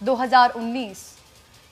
2019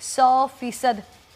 100%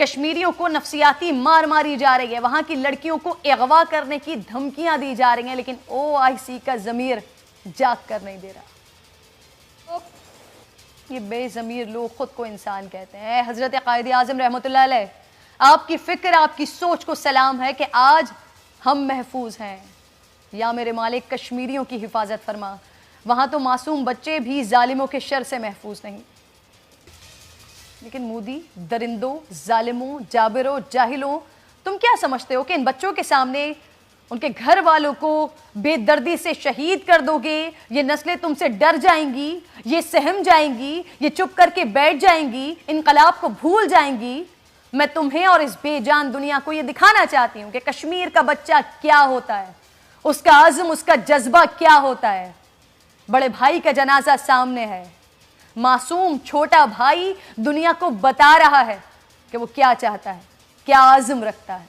کشمیریوں کو نفسیاتی مار ماری جا رہی ہے, وہاں کی لڑکیوں کو اغوا کرنے کی دھمکیاں دی جا رہی ہیں, لیکن OIC کا ضمیر جاگ کر نہیں دے رہا. یہ بے ضمیر لوگ خود کو انسان کہتے ہیں. حضرت قائد اعظم رحمۃ اللہ علیہ, آپ کی فکر, آپ کی سوچ کو سلام ہے کہ آج ہم محفوظ ہیں. یا میرے مالک کشمیریوں کی حفاظت فرما, وہاں تو معصوم بچے بھی ظالموں کے شر سے محفوظ نہیں. لیکن مودی, درندوں, ظالموں, جابروں, جاہلوں, تم کیا سمجھتے ہو کہ ان بچوں کے سامنے ان کے گھر والوں کو بے دردی سے شہید کر دو گے؟ یہ نسلیں تم سے ڈر جائیں گی, یہ سہم جائیں گی, یہ چپ کر کے بیٹھ جائیں گی, انقلاب کو بھول جائیں گی. میں تمہیں اور اس بے جان دنیا کو یہ دکھانا چاہتی ہوں کہ کشمیر کا بچہ کیا ہوتا ہے, اس کا عزم, اس کا جذبہ کیا ہوتا ہے. بڑے بھائی کا جنازہ سامنے ہے, معصوم چھوٹا بھائی دنیا کو بتا رہا ہے کہ وہ کیا چاہتا ہے, کیا عزم رکھتا ہے.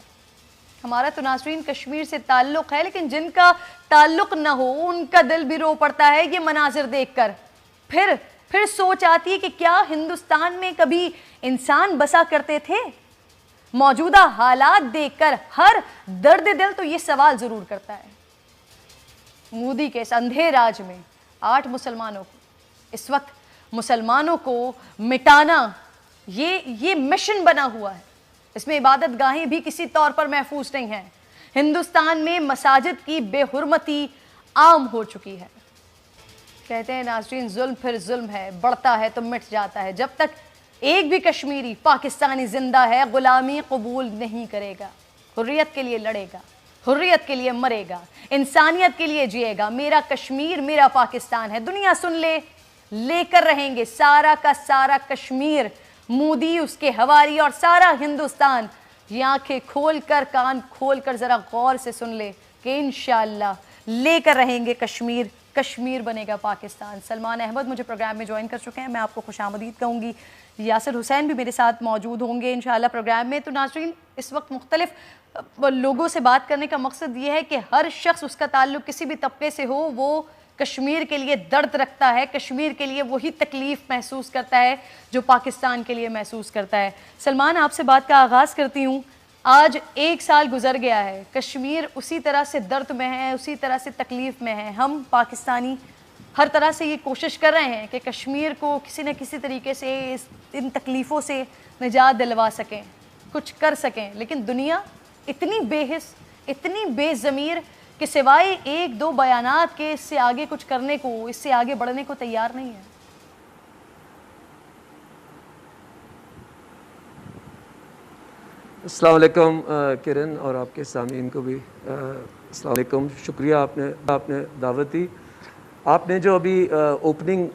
ہمارا تو ناظرین کشمیر سے تعلق ہے, لیکن جن کا تعلق نہ ہو ان کا دل بھی رو پڑتا ہے یہ مناظر دیکھ کر. پھر سوچ آتی ہے کہ کیا ہندوستان میں کبھی انسان بسا کرتے تھے؟ موجودہ حالات دیکھ کر ہر درد دل تو یہ سوال ضرور کرتا ہے. مودی کے اس اندھے راج میں 8 مسلمانوں کو, اس وقت مسلمانوں کو مٹانا یہ مشن بنا ہوا ہے. اس میں عبادت گاہیں بھی کسی طور پر محفوظ نہیں ہیں. ہندوستان میں مساجد کی بے حرمتی عام ہو چکی ہے. کہتے ہیں ناظرین ظلم پھر ظلم ہے, بڑھتا ہے تو مٹ جاتا ہے. جب تک ایک بھی کشمیری پاکستانی زندہ ہے غلامی قبول نہیں کرے گا. حریت کے لیے لڑے گا, حریت کے لیے مرے گا, انسانیت کے لیے جیے گا. میرا کشمیر میرا پاکستان ہے. دنیا سن لے کر رہیں گے سارا کا سارا کشمیر. مودی, اس کے ہواری اور سارا ہندوستان یہ آنکھیں کھول کر, کان کھول کر ذرا غور سے سن لے کہ انشاءاللہ لے کر رہیں گے کشمیر. کشمیر بنے گا پاکستان. سلمان احمد مجھے پروگرام میں جوائن کر چکے ہیں, میں آپ کو خوش آمدید کہوں گی. یاسر حسین بھی میرے ساتھ موجود ہوں گے انشاءاللہ پروگرام میں. تو ناظرین اس وقت مختلف لوگوں سے بات کرنے کا مقصد یہ ہے کہ ہر شخص, اس کا تعلق کسی بھی طبقے سے ہو, وہ کشمیر کے لیے درد رکھتا ہے, کشمیر کے لیے وہی تکلیف محسوس کرتا ہے جو پاکستان کے لیے محسوس کرتا ہے. سلمان, آپ سے بات کا آغاز کرتی ہوں. آج 1 سال گزر گیا ہے, کشمیر اسی طرح سے درد میں ہے, اسی طرح سے تکلیف میں ہے. ہم پاکستانی ہر طرح سے یہ کوشش کر رہے ہیں کہ کشمیر کو کسی نہ کسی طریقے سے ان تکلیفوں سے نجات دلوا سکیں, کچھ کر سکیں, لیکن دنیا اتنی بے حس, اتنی بے ضمیر کہ سوائے 1-2 بیانات کے اس سے آگے کچھ کرنے کو, اس سے آگے بڑھنے کو تیار نہیں ہے. السلام علیکم کرن, اور آپ کے سامعین کو بھی السلام علیکم. شکریہ آپ نے دعوت دی. آپ نے جو ابھی اوپننگ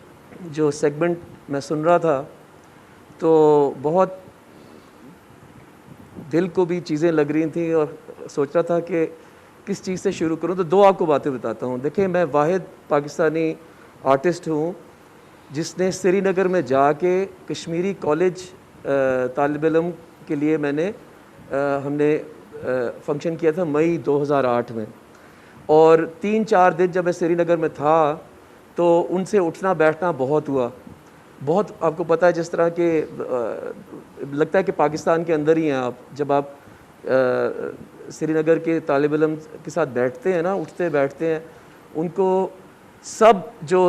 جو سیگمنٹ میں سن رہا تھا تو بہت دل کو بھی چیزیں لگ رہی تھیں اور سوچ رہا تھا کہ کس چیز سے شروع کروں. تو 2 آپ کو باتیں بتاتا ہوں. دیکھیں, میں واحد پاکستانی آرٹسٹ ہوں جس نے سری نگر میں جا کے کشمیری کالج طالب علم کے لیے ہم نے فنکشن کیا تھا مئی 2008 میں. اور 3-4 دن جب میں سری نگر میں تھا تو ان سے اٹھنا بیٹھنا بہت ہوا. بہت, آپ کو پتہ ہے جس طرح کہ لگتا ہے کہ پاکستان کے اندر ہی ہیں آپ. جب آپ سری نگر کے طالب علم کے ساتھ بیٹھتے ہیں نا, اٹھتے بیٹھتے ہیں, ان کو سب جو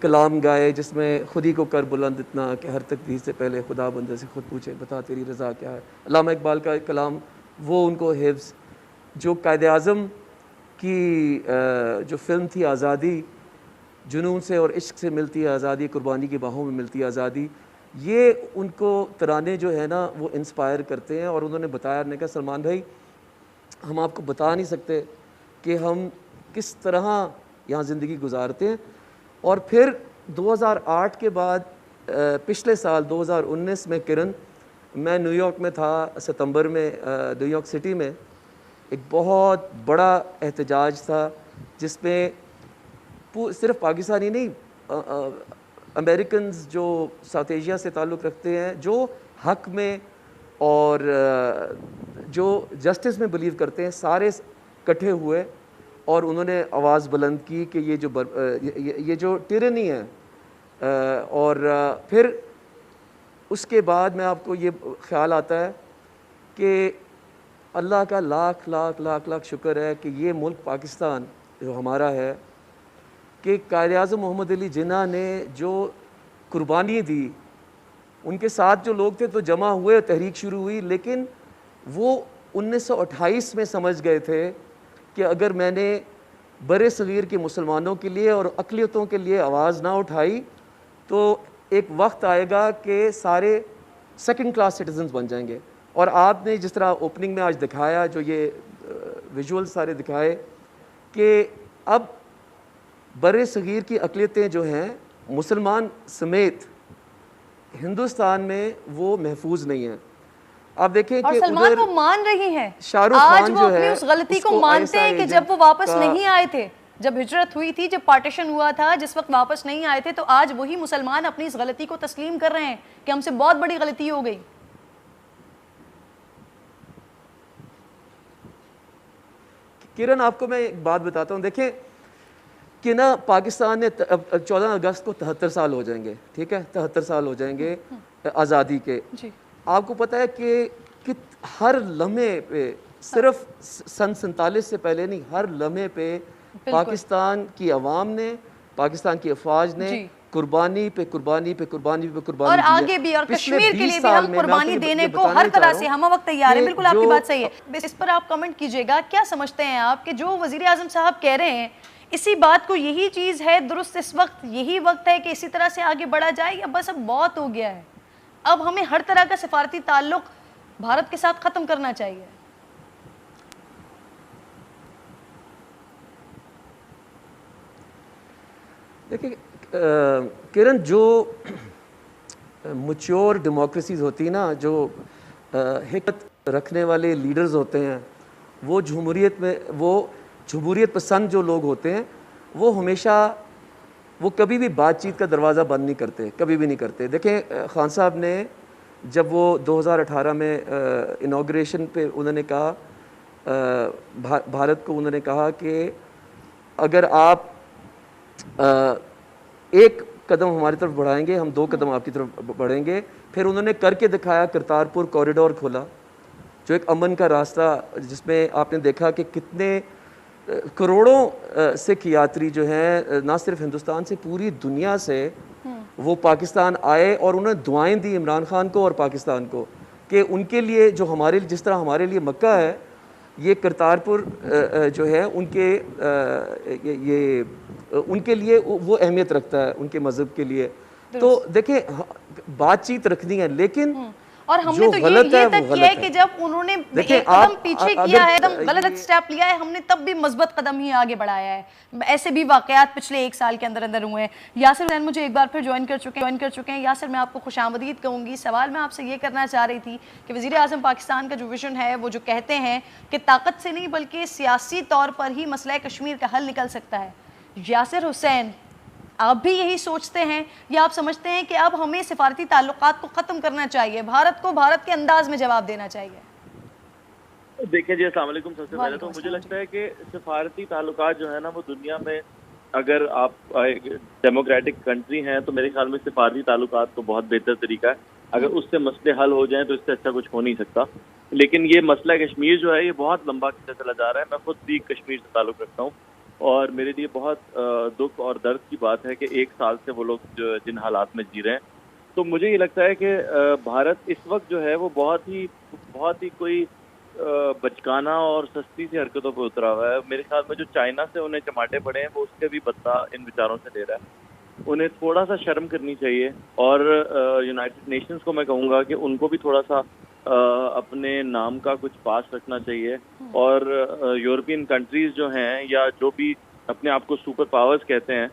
کلام گائے جس میں خودی کو کر بلند اتنا کہ ہر تقدیر سے پہلے خدا بندے سے خود پوچھے بتا تیری رضا کیا ہے, علامہ اقبال کا کلام, وہ ان کو حفظ. جو قائد اعظم کی جو فلم تھی آزادی, جنون سے اور عشق سے ملتی ہے آزادی, قربانی کی باہوں میں ملتی ہے آزادی, یہ ان کو ترانے جو ہے نا وہ انسپائر کرتے ہیں. اور انہوں نے بتایا, نے کہا سلمان بھائی ہم آپ کو بتا نہیں سکتے کہ ہم کس طرح یہاں زندگی گزارتے ہیں. اور پھر 2008 کے بعد پچھلے سال 2019 میں کرن, میں نیو یارک میں تھا ستمبر میں, نیو یارک سٹی میں ایک بہت بڑا احتجاج تھا جس میں صرف پاکستانی نہیں, امریکنز جو ساؤتھ ایشیا سے تعلق رکھتے ہیں, جو حق میں اور جو جسٹس میں بلیو کرتے ہیں, سارے اکٹھے ہوئے اور انہوں نے آواز بلند کی کہ یہ جو ٹیرنی ہے. اور پھر اس کے بعد میں آپ کو یہ خیال آتا ہے کہ اللہ کا لاکھ لاکھ لاکھ لاکھ شکر ہے کہ یہ ملک پاکستان جو ہمارا ہے، کہ قائد اعظم محمد علی جناح نے جو قربانی دی، ان کے ساتھ جو لوگ تھے تو جمع ہوئے، تحریک شروع ہوئی، لیکن وہ 1928 میں سمجھ گئے تھے کہ اگر میں نے بر صغیر کے مسلمانوں کے لیے اور اقلیتوں کے لیے آواز نہ اٹھائی تو ایک وقت آئے گا کہ سارے سیکنڈ کلاس سٹیزنز بن جائیں گے۔ اور آپ نے جس طرح اوپننگ میں آج دکھایا، جو یہ ویژول سارے دکھائے، کہ اب بر صغیر کی اقلیتیں جو ہیں مسلمان سمیت ہندوستان میں وہ محفوظ نہیں ہیں۔ آپ دیکھیں اور کہ سلمان ادھر وہ مان رہی ہیں، شاہ رخ آج خان وہ جو اپنی ہے اس غلطی اس کو مانتے ہیں کہ ISI جب وہ واپس کا نہیں آئے تھے، جب ہجرت ہوئی تھی، جب پارٹیشن ہوا تھا، جس وقت واپس نہیں آئے تھے، تو آج وہی مسلمان اپنی اس غلطی کو تسلیم کر رہے ہیں کہ ہم سے بہت بڑی غلطی ہو گئی۔ کرن آپ کو میں ایک بات بتاتا ہوں، دیکھیں کہ نا پاکستان نے 14 اگست کو 73 سال ہو جائیں گے، ٹھیک ہے، 73 سال ہو جائیں گے آزادی کے۔ جی آپ کو پتہ ہے کہ ہر لمحے پہ، صرف سن 47 سے پہلے نہیں، ہر لمحے پہ پاکستان کی عوام نے، پاکستان کی افواج نے جی قربانی پہ قربانی پہ قربانی پہ قربانی اور دی ہے۔ آگے بھی، اور پچھلے کشمیر کے 20 لیے بھی سال ہم میں قربانی یہ دینے کو بتانا ہر ہی چاہ طرح رہا سے ہوں ہم وقت تیار ہیں۔ کہ بالکل آپ کی جو بات صحیح ہے۔ اس پر آپ کمنٹ کیجئے گا، کیا سمجھتے ہیں آپ کہ جو وزیر اعظم صاحب کہہ رہے ہیں، اسی بات کو یہی چیز ہے درست، اس وقت یہی وقت ہے کہ اسی طرح سے آگے بڑھا جائے، یا بس اب بہت ہو گیا ہے، اب ہمیں ہر طرح کا سفارتی تعلق بھارت کے ساتھ ختم کرنا چاہیے؟ دیکھیں کرن، جو میچور ڈیموکریسیز ہوتی ہیں نا، جو حکمت رکھنے والے لیڈرز ہوتے ہیں، وہ جمہوریت پسند جو لوگ ہوتے ہیں، وہ ہمیشہ، وہ کبھی بھی بات چیت کا دروازہ بند نہیں کرتے، کبھی بھی نہیں کرتے۔ دیکھیں خان صاحب نے جب وہ 2018 میں انوگریشن پہ انہوں نے کہا، بھارت کو انہوں نے کہا کہ اگر آپ ایک قدم ہماری طرف بڑھائیں گے، ہم 2 قدم آپ کی طرف بڑھیں گے۔ پھر انہوں نے کر کے دکھایا، کرتارپور کوریڈور کھولا، جو ایک امن کا راستہ، جس میں آپ نے دیکھا کہ کتنے کروڑوں سکھ یاتری جو ہیں، نہ صرف ہندوستان سے، پوری دنیا سے وہ پاکستان آئے، اور انہوں نے دعائیں دی عمران خان کو اور پاکستان کو کہ ان کے لیے جو ہمارے، جس طرح ہمارے لیے مکہ ہے، یہ کرتارپور جو ہے ان کے لیے وہ اہمیت رکھتا ہے، ان کے مذہب کے لیے۔ تو دیکھیں بات چیت رکھنی ہے، لیکن اور ہم نے تو یہ تک کیا ہے کہ جب انہوں نے ایک قدم پیچھے کیا ہے، ایک دم غلط سٹیپ لیا ہے، ہم نے تب بھی مثبت قدم ہی آگے بڑھایا ہے۔ ایسے بھی واقعات پچھلے 1 سال کے اندر ہوئے ہیں۔ یاسر حسین مجھے ایک بار پھر جوائن کر چکے ہیں۔ یاسر، میں آپ کو خوش آمدید کہوں گی۔ سوال میں آپ سے یہ کرنا چاہ رہی تھی کہ وزیر اعظم پاکستان کا جو ویژن ہے، وہ جو کہتے ہیں کہ طاقت سے نہیں بلکہ سیاسی طور پر ہی مسئلہ کشمیر کا حل نکل سکتا ہے، یاسر حسین آپ بھی یہی سوچتے ہیں، یا آپ سمجھتے ہیں کہ اب ہمیں سفارتی تعلقات کو ختم کرنا چاہیے، بھارت کو بھارت کے انداز میں جواب دینا چاہیے؟ دیکھیں جی، السلام علیکم۔ سب سے پہلے تو مجھے لگتا ہے کہ سفارتی تعلقات جو ہے نا، وہ دنیا میں، اگر آپ ڈیموکریٹک کنٹری ہیں تو میرے خیال میں سفارتی تعلقات تو بہت بہتر طریقہ ہے۔ اگر اس سے مسئلے حل ہو جائیں تو اس سے اچھا کچھ ہو نہیں سکتا۔ لیکن یہ مسئلہ کشمیر جو ہے، یہ بہت لمبا چلا جا رہا ہے۔ میں خود بھی کشمیر سے تعلق رکھتا ہوں، اور میرے لیے بہت دکھ اور درد کی بات ہے کہ 1 سال سے وہ لوگ جن حالات میں جی رہے ہیں۔ تو مجھے یہ لگتا ہے کہ بھارت اس وقت جو ہے وہ بہت ہی کوئی بچکانہ اور سستی سی حرکتوں پہ اترا ہوا ہے۔ میرے خیال میں جو چائنا سے انہیں چماٹے پڑے ہیں، وہ اس کے بھی بدلہ ان بیچاروں سے لے رہا ہے۔ انہیں تھوڑا سا شرم کرنی چاہیے، اور یونائٹڈ نیشنز کو میں کہوں گا کہ ان کو بھی تھوڑا سا اپنے نام کا کچھ پاس رکھنا چاہیے، اور یورپین کنٹریز جو ہیں، یا جو بھی اپنے آپ کو سپر پاورز کہتے ہیں،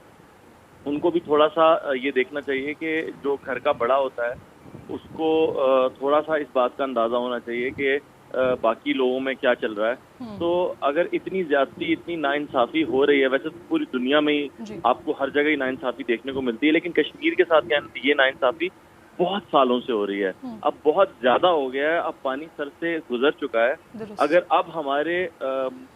ان کو بھی تھوڑا سا یہ دیکھنا چاہیے کہ جو گھر کا بڑا ہوتا ہے، اس کو تھوڑا سا اس بات کا اندازہ ہونا چاہیے کہ باقی لوگوں میں کیا چل رہا ہے۔ تو اگر اتنی زیادتی، اتنی ناانصافی ہو رہی ہے، ویسے تو پوری دنیا میں ہی آپ کو ہر جگہ ہی ناانصافی دیکھنے کو ملتی ہے، لیکن کشمیر کے ساتھ یہ ناانصافی بہت سالوں سے ہو رہی ہے۔ اب بہت زیادہ ہو گیا ہے، اب پانی سر سے گزر چکا ہے۔ اگر اب ہمارے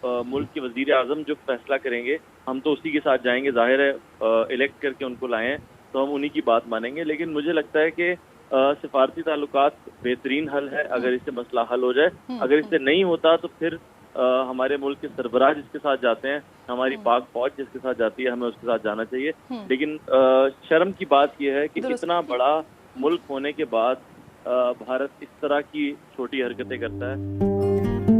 ملک کے وزیر اعظم جو فیصلہ کریں گے، ہم تو اسی کے ساتھ جائیں گے، ظاہر ہے الیکٹ کر کے ان کو لائیں تو ہم انہی کی بات مانیں گے۔ لیکن مجھے لگتا ہے کہ سفارتی تعلقات بہترین حل ہے اگر اس سے مسئلہ حل ہو جائے. اگر اس سے نہیں ہوتا تو پھر ہمارے ملک کے سربراہ جس کے ساتھ جاتے ہیں, ہماری پاک فوج جس کے ساتھ جاتی ہے, ہمیں اس کے ساتھ جانا چاہیے. لیکن شرم کی بات یہ ہے کہ اتنا بڑا ملک ہونے کے بعد بھارت اس طرح کی چھوٹی حرکتیں کرتا ہے.